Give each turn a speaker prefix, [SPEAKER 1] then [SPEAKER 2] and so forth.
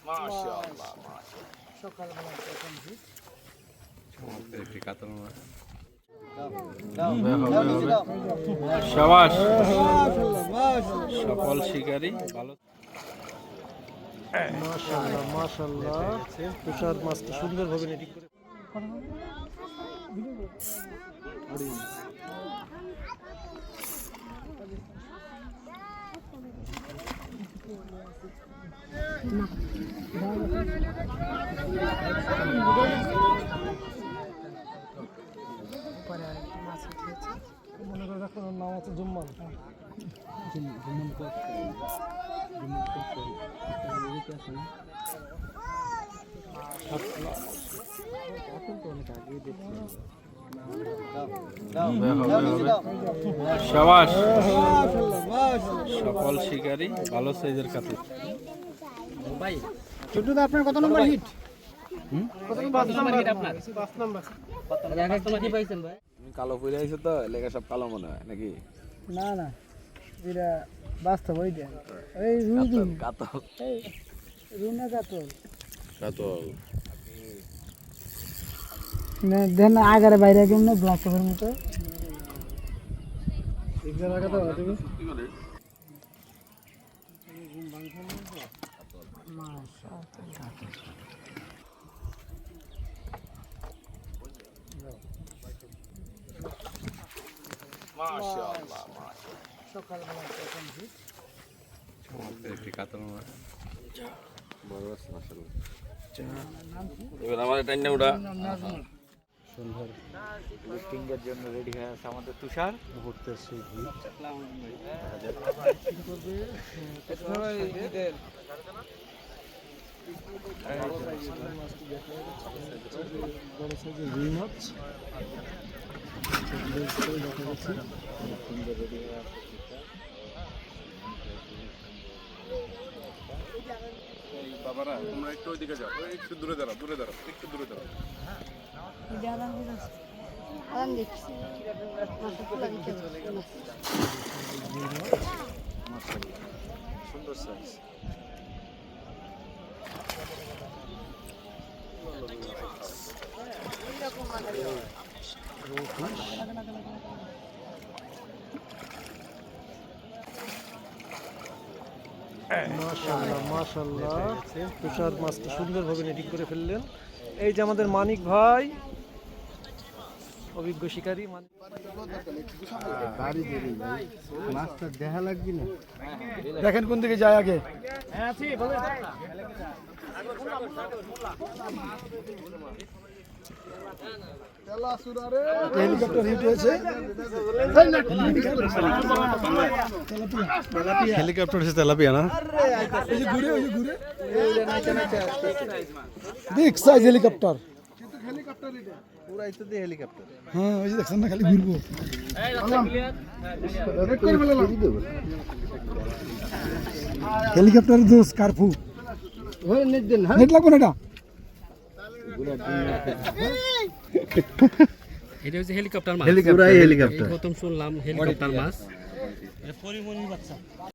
[SPEAKER 1] মাশাআল্লাহ সকালবেলা এখন হিট
[SPEAKER 2] একটি কাতল মাছ সাবাস সফল শিকারী ভালো
[SPEAKER 1] মাশাআল্লাহ মাশাআল্লাহ তুষার মাছটা সুন্দরভাবে নেটিং করে মনে করে রাখুন নাম আছে জুম্মান
[SPEAKER 2] সাবাস সফল শিকারী ভালো সাইজের কাতল
[SPEAKER 1] ভাই ছোটু দা আপনার কত নম্বর হিট কত নম্বর হিট আপনার 5 নম্বর কাস্টমার কি পাইছেন ভাই
[SPEAKER 2] তুমি কালো পরে আইছো তো লেগা সব কালো মনে হয় নাকি
[SPEAKER 1] না না এটা বাস্তব ওই দেন এই রুই
[SPEAKER 2] কাতল
[SPEAKER 1] এই রুনা কাতল
[SPEAKER 2] কাতল
[SPEAKER 1] না দেন আগারে বাইরে কেমনে ব্ল্যাক কাপের মতো এক্সাম আগে তো তুমি
[SPEAKER 2] কি করে মাশাআল্লাহ
[SPEAKER 1] সকালবেলা এখন হিট
[SPEAKER 2] একটি কাতল মাছ বড় আছে মাশাআল্লাহ এবার আমার টাইনা উড়া
[SPEAKER 1] সুন্দর লিফটিংয়ের জন্য রেডি হয়ে আছে আমাদের তুষার মুহূর্তের সেই হিট বড় সাইজের রুই মাছ দেখা যাচ্ছে
[SPEAKER 2] বাবারা তোমরা একটু ওইদিকে যাও একটু দূরে দাঁড়াও একটু দূরে দাঁড়াও
[SPEAKER 1] সুন্দর সাইজ মাশাআল্লাহ মাশাআল্লাহ তুষার মাছটা সুন্দরভাবে নেটিং করে ফেললেন এই যে আমাদের মানিক ভাই অভিজ্ঞ শিকারী মাছটা দেখা লাগবে না দেখেন কোন দিকে যায় আগে হেলিকপ্টার হিট হয়েছে
[SPEAKER 2] হেলিকপ্টার এসে তেলাপিয়া না
[SPEAKER 1] বিগ সাইজ হেলিকপ্টার
[SPEAKER 3] হ্যাঁ ওই যে দেখছেন না খালি ঘুরবো হেলিকপ্টার দোষ কারফু নেট লাগবে না
[SPEAKER 4] এটা হচ্ছে হেলিকপ্টার মাছ
[SPEAKER 2] হেলিকপ্টার
[SPEAKER 4] প্রথম শুনলাম হেলিকপ্টার মাছ